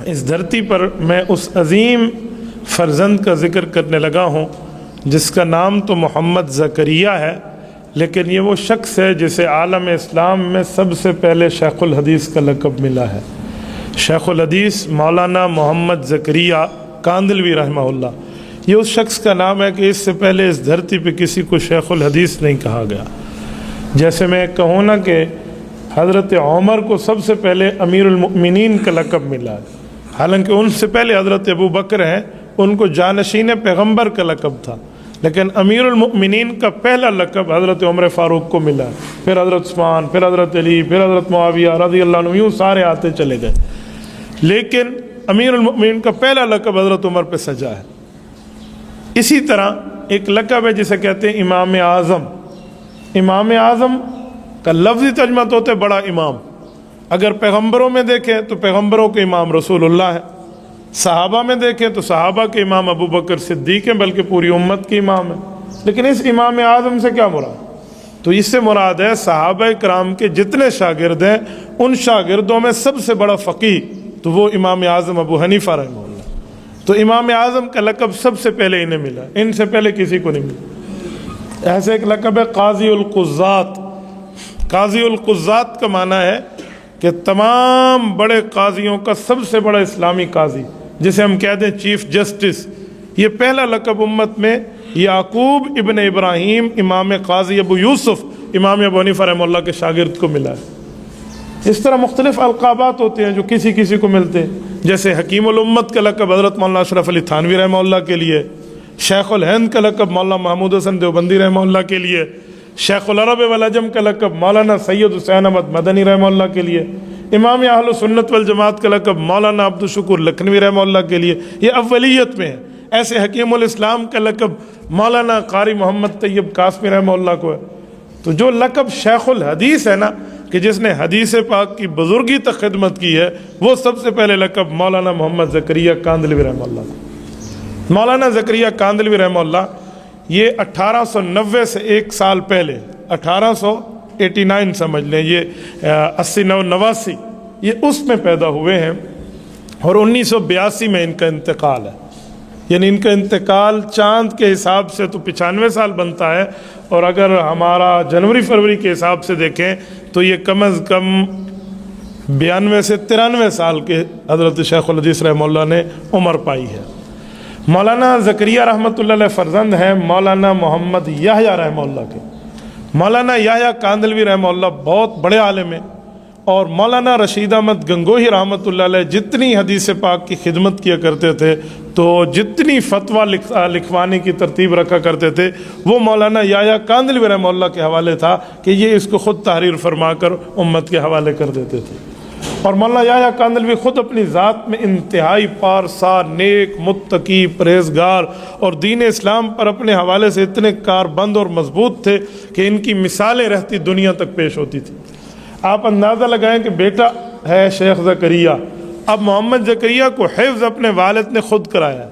اس دھرتی پر میں اس عظیم فرزند کا ذکر کرنے لگا ہوں جس کا نام تو محمد زکریہ ہے، لیکن یہ وہ شخص ہے جسے عالم اسلام میں سب سے پہلے شیخ الحدیث کا لقب ملا ہے۔ شیخ الحدیث مولانا محمد زکریہ کاندلوی رحمہ اللہ، یہ اس شخص کا نام ہے کہ اس سے پہلے اس دھرتی پہ کسی کو شیخ الحدیث نہیں کہا گیا۔ جیسے میں کہوں نا کہ حضرت عمر کو سب سے پہلے امیر المؤمنین کا لقب ملا ہے، حالانکہ ان سے پہلے حضرت ابو بکر ہیں، ان کو جانشین پیغمبر کا لقب تھا، لیکن امیر المؤمنین کا پہلا لقب حضرت عمر فاروق کو ملا، پھر حضرت عثمان، پھر حضرت علی، پھر حضرت معاویہ رضی اللہ عنہ، یوں سارے آتے چلے گئے، لیکن امیر المؤمنین کا پہلا لقب حضرت عمر پہ سجا ہے۔ اسی طرح ایک لقب ہے جسے کہتے ہیں امام اعظم۔ امام اعظم کا لفظی ترجمہ تو ہوتا ہے بڑا امام۔ اگر پیغمبروں میں دیکھیں تو پیغمبروں کے امام رسول اللہ ہے، صحابہ میں دیکھیں تو صحابہ کے امام ابو بکر صدیق ہیں، بلکہ پوری امت کے امام ہیں۔ لیکن اس امام اعظم سے کیا مراد؟ تو اس سے مراد ہے صحابہ کرام کے جتنے شاگرد ہیں ان شاگردوں میں سب سے بڑا فقیہ تو وہ امام اعظم ابو حنیفہ رحمہ اللہ۔ تو امام اعظم کا لقب سب سے پہلے انہیں ملا، ان سے پہلے کسی کو نہیں ملا۔ ایسے ایک لقب ہے قاضی القضات۔ قاضی القضات کا معنی ہے کہ تمام بڑے قاضیوں کا سب سے بڑا اسلامی قاضی، جسے ہم کہتے ہیں چیف جسٹس۔ یہ پہلا لقب امت میں یعقوب ابن ابراہیم امام قاضی ابو یوسف امام ابو حنیفہ رحمہ اللہ کے شاگرد کو ملا ہے۔ اس طرح مختلف القابات ہوتے ہیں جو کسی کسی کو ملتے ہیں، جیسے حکیم الامت کا لقب حضرت مولانا اشرف علی تھانوی رحمہ اللہ کے لیے، شیخ الہند کا لقب مولانا محمود حسن دیوبندی رحمہ اللہ کے لیے، شیخ العرب والعجم کا لقب مولانا سید حسین احمد مدنی رحمہ اللہ کے لیے، امام اہل سنت والجماعت کا لقب مولانا عبد الشکور لکھنوی رحمہ اللہ کے لیے، یہ اولیت میں ہے۔ ایسے حکیم الاسلام کا لقب مولانا قاری محمد طیب قاسمی رحمہ اللہ کو ہے۔ تو جو لقب شیخ الحدیث ہے نا، کہ جس نے حدیث پاک کی بزرگی تک خدمت کی ہے، وہ سب سے پہلے لقب مولانا محمد زکریہ کاندلوی رحمہ اللہ۔ مولانا زکریہ کاندلوی رحمہ اللہ یہ 1890 سے ایک سال پہلے 1889 سمجھ لیں، یہ 89 یہ اس میں پیدا ہوئے ہیں، اور 1982 میں ان کا انتقال ہے۔ یعنی ان کا انتقال چاند کے حساب سے تو 95 سال بنتا ہے، اور اگر ہمارا جنوری فروری کے حساب سے دیکھیں تو یہ کم از کم 92 سے 93 سال کے حضرت شیخ الحدیث رحمہ اللہ نے عمر پائی ہے۔ مولانا زکریہ رحمۃ اللہ علیہ فرزند ہیں مولانا محمد یحییٰ رحمہ اللہ کے۔ مولانا یحییٰ کاندلوی رحمہ اللہ بہت بڑے عالم ہیں، اور مولانا رشید احمد گنگوہی رحمۃ اللہ علیہ جتنی حدیث پاک کی خدمت کیا کرتے تھے، تو جتنی فتویٰ لکھوانے کی ترتیب رکھا کرتے تھے، وہ مولانا یحییٰ کاندلوی رحمہ اللہ کے حوالے تھا کہ یہ اس کو خود تحریر فرما کر امت کے حوالے کر دیتے تھے۔ اور مولانا یحییٰ کاندلوی خود اپنی ذات میں انتہائی پارسا، نیک، متقی، پرہیزگار، اور دین اسلام پر اپنے حوالے سے اتنے کاربند اور مضبوط تھے کہ ان کی مثالیں رہتی دنیا تک پیش ہوتی تھی۔ آپ اندازہ لگائیں کہ بیٹا ہے شیخ زکریہ، اب محمد زکریہ کو حفظ اپنے والد نے خود کرایا ہے،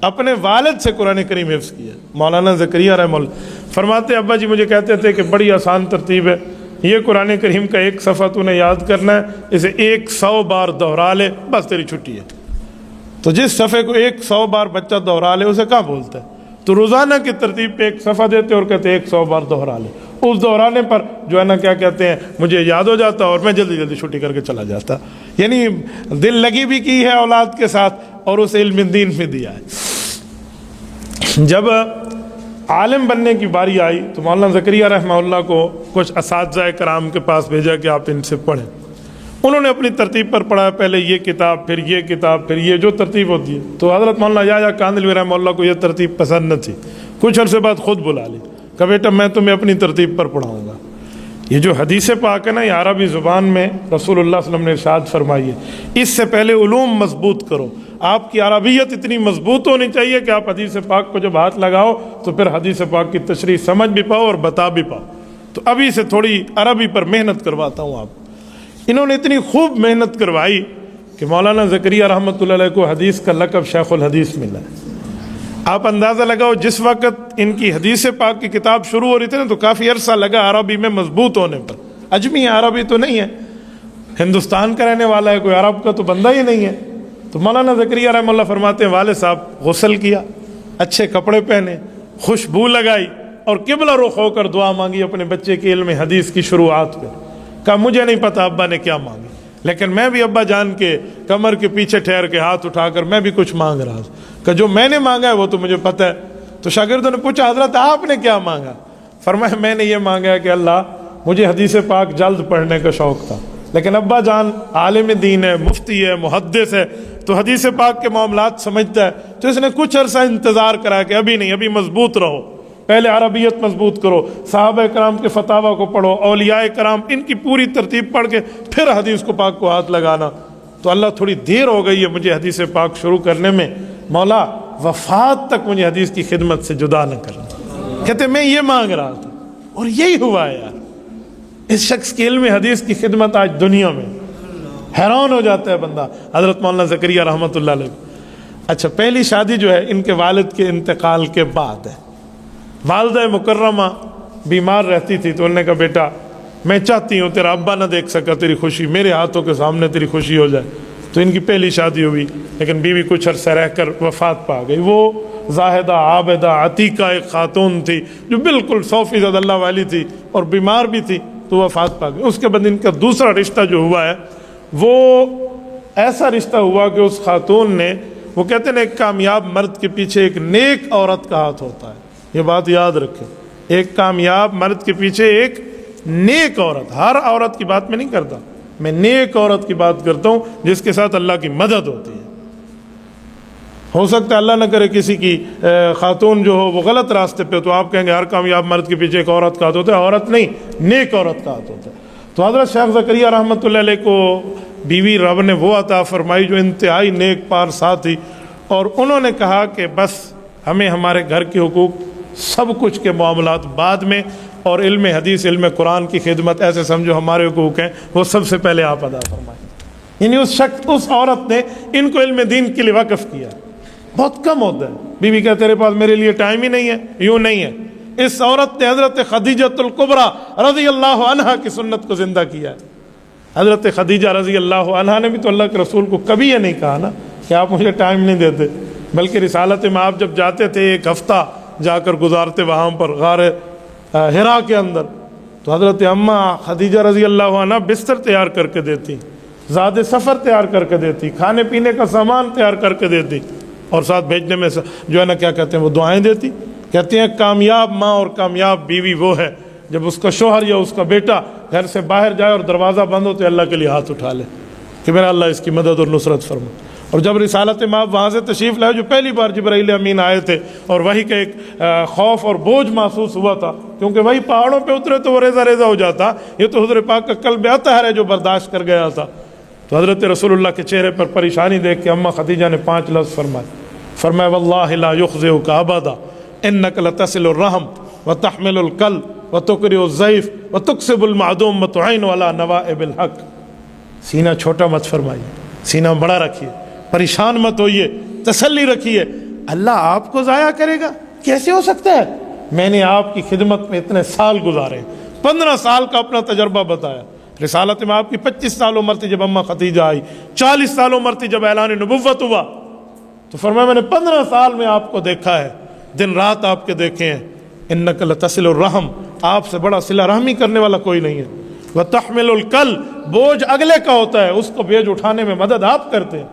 اپنے والد سے قرآن کریم حفظ کیا۔ مولانا زکریہ رحمہ اللہ فرماتے ابا جی مجھے کہتے تھے کہ بڑی آسان ترتیب ہے، یہ قرآن کریم کا ایک صفحہ تو نے یاد کرنا ہے، اسے 100 بار دہرا لے، بس تیری چھٹی ہے۔ تو جس صفحے کو 100 بار بچہ دہرا لے اسے کہاں بولتا ہے؟ تو روزانہ کی ترتیب پہ ایک صفحہ دیتے اور کہتے 100 بار دہرا لے، اس دہرانے پر جو ہے نا کیا کہتے ہیں مجھے یاد ہو جاتا اور میں جلدی جلدی چھٹی کر کے چلا جاتا۔ یعنی دل لگی بھی کی ہے اولاد کے ساتھ اور اسے علم دین میں دیا ہے۔ جب عالم بننے کی باری آئی تو مولانا زکریہ رحمہ اللہ کو کچھ اساتذہ کرام کے پاس بھیجا کہ آپ ان سے پڑھیں۔ انہوں نے اپنی ترتیب پر پڑھا، پہلے یہ کتاب، پھر یہ کتاب، پھر یہ جو ترتیب ہوتی ہے۔ تو حضرت مولانا یحییٰ کاندلوی رحمہ اللہ کو یہ ترتیب پسند نہ تھی، کچھ عرصے بعد خود بلا لی کہ بیٹا میں تمہیں اپنی ترتیب پر پڑھاؤں گا۔ یہ جو حدیث پاک ہے نا، یہ عربی زبان میں رسول اللہ صلی اللہ علیہ وسلم نے ارشاد فرمائی ہے، اس سے پہلے علوم مضبوط کرو۔ آپ کی عربیت اتنی مضبوط ہونی چاہیے کہ آپ حدیث پاک کو جب ہاتھ لگاؤ تو پھر حدیث پاک کی تشریح سمجھ بھی پاؤ اور بتا بھی پاؤ۔ تو ابھی سے تھوڑی عربی پر محنت کرواتا ہوں آپ۔ انہوں نے اتنی خوب محنت کروائی کہ مولانا زکریہ رحمۃ اللہ علیہ کو حدیث کا لقب شیخ الحدیث ملا ہے۔ آپ اندازہ لگاؤ جس وقت ان کی حدیث پاک کی کتاب شروع ہو رہی تھی نا، تو کافی عرصہ لگا عربی میں مضبوط ہونے پر۔ اجمی عربی تو نہیں ہے، ہندوستان کا رہنے والا ہے، کوئی عرب کا تو بندہ ہی نہیں ہے، تو مولانا زکریا رحمہ اللہ فرماتے ہیں والد صاحب غسل کیا، اچھے کپڑے پہنے، خوشبو لگائی اور قبلہ رخ ہو کر دعا مانگی اپنے بچے کے علم حدیث کی شروعات پہ. کہا مجھے نہیں پتا ابا نے کیا مانگی، لیکن میں بھی ابا جان کے کمر کے پیچھے ٹھہر کے ہاتھ اٹھا کر میں بھی کچھ مانگ رہا تھا کہ جو میں نے مانگا ہے وہ تو مجھے پتہ ہے. تو شاگردوں نے پوچھا حضرت آپ نے کیا مانگا؟ فرمایا میں نے یہ مانگا کہ اللہ مجھے حدیث پاک جلد پڑھنے کا شوق تھا، لیکن ابا جان عالم دین ہے، مفتی ہے، محدث ہے، تو حدیث پاک کے معاملات سمجھتا ہے، تو اس نے کچھ عرصہ انتظار کرا کہ ابھی نہیں، ابھی مضبوط رہو، پہلے عربیت مضبوط کرو، صحابہ کرام کے فتاوی کو پڑھو، اولیاء کرام ان کی پوری ترتیب پڑھ کے پھر حدیث کو پاک کو ہاتھ لگانا. تو اللہ تھوڑی دیر ہو گئی ہے مجھے حدیث پاک شروع کرنے میں، مولا وفات تک مجھے حدیث کی خدمت سے جدا نہ کرنا. کہتے میں یہ مانگ رہا تھا اور یہی ہوا ہے یار. اس شخص کی علم حدیث کی خدمت آج دنیا میں، حیران ہو جاتا ہے بندہ. حضرت مولانا زکریا رحمۃ اللہ علیہ. اچھا پہلی شادی جو ہے ان کے والد کے انتقال کے بعد ہے. والدہ مکرمہ بیمار رہتی تھی تو انہوں نے کہا بیٹا میں چاہتی ہوں تیرا ابا نہ دیکھ سکا تیری خوشی، میرے ہاتھوں کے سامنے تیری خوشی ہو جائے. تو ان کی پہلی شادی ہوئی، لیکن بیوی کچھ عرصہ رہ کر وفات پا گئی. وہ زاہدہ عابدہ عتیقہ ایک خاتون تھی جو بالکل 100% اللہ والی تھی اور بیمار بھی تھی، تو وفات پا گئی. اس کے بعد ان کا دوسرا رشتہ جو ہوا ہے وہ ایسا رشتہ ہوا کہ اس خاتون نے، وہ کہتے ہیں ایک کامیاب مرد کے پیچھے ایک نیک عورت کا ہاتھ ہوتا ہے. یہ بات یاد رکھیں، ایک کامیاب مرد کے پیچھے ایک نیک عورت. ہر عورت کی بات میں نہیں کرتا، میں نیک عورت کی بات کرتا ہوں جس کے ساتھ اللہ کی مدد ہوتی ہے. ہو سکتا ہے اللہ نہ کرے کسی کی خاتون جو ہو وہ غلط راستے پہ، تو آپ کہیں گے ہر کامیاب مرد کے پیچھے ایک عورت کا ہاتھ ہوتا ہے. عورت نہیں، نیک عورت کا ہاتھ ہوتا ہے. تو حضرت شیخ زکریا رحمۃ اللہ علیہ کو بیوی رب نے وہ عطا فرمائی جو انتہائی نیک پارسا تھی، اور انہوں نے کہا کہ بس ہمیں ہمارے گھر کے حقوق سب کچھ کے معاملات بعد میں، اور علم حدیث علم قرآن کی خدمت ایسے سمجھو ہمارے حقوق ہیں وہ سب سے پہلے آپ ادا فرمائیں. یعنی اس عورت نے ان کو علم دین کے لیے وقف کیا. بہت کم ہوتا ہے بیوی کہ تیرے پاس میرے لیے ٹائم ہی نہیں ہے، یوں نہیں ہے. اس عورت نے حضرت خدیجۃ الکبریٰ رضی اللہ عنہا کی سنت کو زندہ کیا ہے. حضرت خدیجہ رضی اللہ عنہا نے بھی تو اللہ کے رسول کو کبھی یہ نہیں کہا نا کہ آپ مجھے ٹائم نہیں دیتے، بلکہ رسالت میں آپ جب جاتے تھے ایک ہفتہ جا کر گزارتے وہاں پر غار حرا کے اندر، تو حضرت اماں خدیجہ رضی اللہ عنہ بستر تیار کر کے دیتی، زاد سفر تیار کر کے دیتی، کھانے پینے کا سامان تیار کر کے دیتی، اور ساتھ بھیجنے میں جو ہے نا کیا کہتے ہیں وہ دعائیں دیتی. کہتے ہیں کامیاب ماں اور کامیاب بیوی وہ ہے جب اس کا شوہر یا اس کا بیٹا گھر سے باہر جائے اور دروازہ بند ہو تو اللہ کے لیے ہاتھ اٹھا لے کہ میرا اللہ اس کی مدد اور نصرت فرما. اور جب رسالت مآب وہاں سے تشریف لائے، جو پہلی بار جبرائیل امین آئے تھے اور وہی کا ایک خوف اور بوجھ محسوس ہوا تھا، کیونکہ وہی پہاڑوں پہ اترے تو وہ ریزہ ریزہ ہو جاتا. یہ تو حضور پاک کا قلب اطہر ہے جو برداشت کر گیا تھا. تو حضرت رسول اللہ کے چہرے پر پریشانی دیکھ کے اماں خدیجہ نے 5 لفظ فرمایا واللہ لا یخزئک ابدا انک لتصل الرحم وتحمل الکلب وتقری الضیف وتکسب المعدوم وتعین علی نوائب الحق. سینہ چھوٹا مت فرمائیے، سینہ بڑا رکھیے، پریشان مت ہوئیے، تسلی رکھیے. اللہ آپ کو ضائع کرے گا؟ کیسے ہو سکتا ہے؟ میں نے آپ کی خدمت میں اتنے سال گزارے، 15 سال کا اپنا تجربہ بتایا. رسالت میں آپ کی 25 سال عمر تھی جب اماں خدیجہ آئی، 40 سال عمر تھی جب اعلان نبوت ہوا. تو فرمایا میں نے 15 سال میں آپ کو دیکھا ہے، دن رات آپ کے دیکھے ہیں. انک لتصل الرحم، آپ سے بڑا صلہ رحمی کرنے والا کوئی نہیں ہے. وتحمل الکلب، بوجھ اگلے کا ہوتا ہے، اس کو بوجھ اٹھانے میں مدد آپ کرتے ہیں.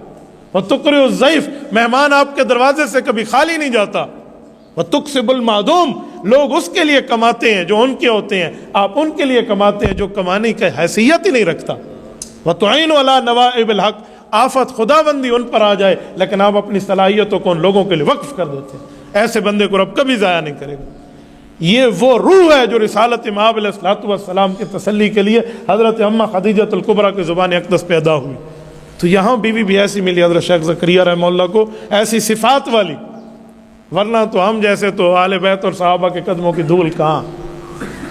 وتقری الضیف، مہمان آپ کے دروازے سے کبھی خالی نہیں جاتا. وتکسب المعدوم، لوگ اس کے لیے کماتے ہیں جو ان کے ہوتے ہیں، آپ ان کے لیے کماتے ہیں جو کمانے کی حیثیت ہی نہیں رکھتا. وتعین علی نوائب الحق، آفت خدا بندی ان پر آ جائے لیکن آپ اپنی صلاحیتوں کو ان لوگوں کے لیے وقف کر دیتے ہیں. ایسے بندے کو رب کبھی ضائع نہیں کرے گا. یہ وہ روح ہے جو رسالت مآب علیہ الصلوۃ والسلام کی تسلی کے لیے حضرت اماں خدیجۃ الکبریٰ کی زبان اقدس پیدا ہوئی. تو یہاں بیوی بھی ایسی ملی حضرت شیخ زکریا رحمہ اللہ کو، ایسی صفات والی. ورنہ تو ہم جیسے تو اہل بیت اور صحابہ کے قدموں کی دھول کہاں،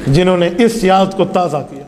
جنہوں نے اس یاد کو تازہ کیا.